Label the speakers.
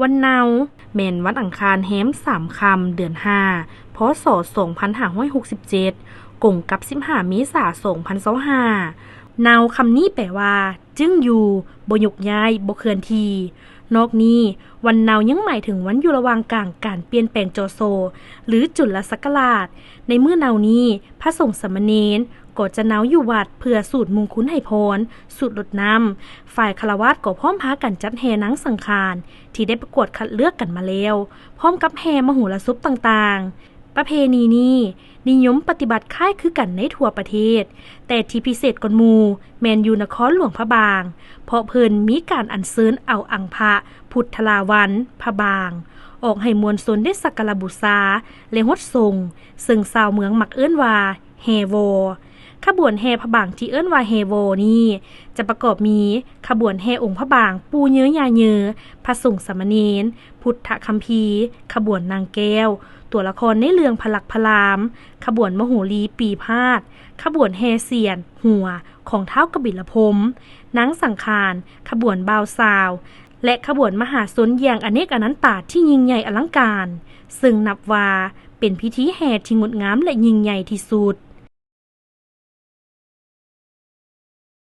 Speaker 1: วันเนาแม่นวันอังคารแฮม3 ค่ำเดือน5พศ2567กงกับ15 เมษายน2025เนาคำนี้แปลว่าจึงอยู่บ่ยกย้ายบ่เคลื่อนที่นอกนี้วันเนายังหมายถึงวันอยู่ระหว่างกลางการเปลี่ยนแปลงโจโซหรือจุลศักราชในเมื่อเนานี้พระสงฆ์สามเณรก็จะเนาอยู่วัดเพื่อสูตรมงคลให้พรสูตรลดน้ำฝ่ายฆราวาสก็พร้อมพากันจัดแห่นางสังฆารที่ได้ประกวดคัดเลือกกันมาแล้วพร้อมกับแห่มโหรสพต่างๆประเพณีนี้นิยมปฏิบัติคล้ายคือกันในทั่วประเทศแต่ที่พิเศษกว่าหมู่แม่นอยู่นครหลวงพระบางเพราะเพิ่นมีการอัญเชิญเอาอังพระพุทธลาวันพระบางออกให้มวลชนได้สักการะบูชาและฮดทรงซึ่งชาวเมืองมักเอิ้นว่าแฮโวขบวนแห่พระบางที่เอิ้นว่าแฮโวนี้จะประกอบมีขบวนแห่องค์พระบางปูเยื้อยาเยื้อพระสงฆ์สามเณรพุทธคัมภีร์ขบวนนางแก้วตัวละครในเรื่องพลักพลามขบวนมโหรีปีพาดขบวนแห่เสียนหัวของเท้ากบิลพรหมนางสังฆารขบวนบ่าวสาวและขบวนมหาสนอย่างอเนกอนันตาที่ยิ่งใหญ่อลังการซึ่งนับว่าเป็นพิธีแห่ที่งดงามและยิ่งใหญ่ที่สุด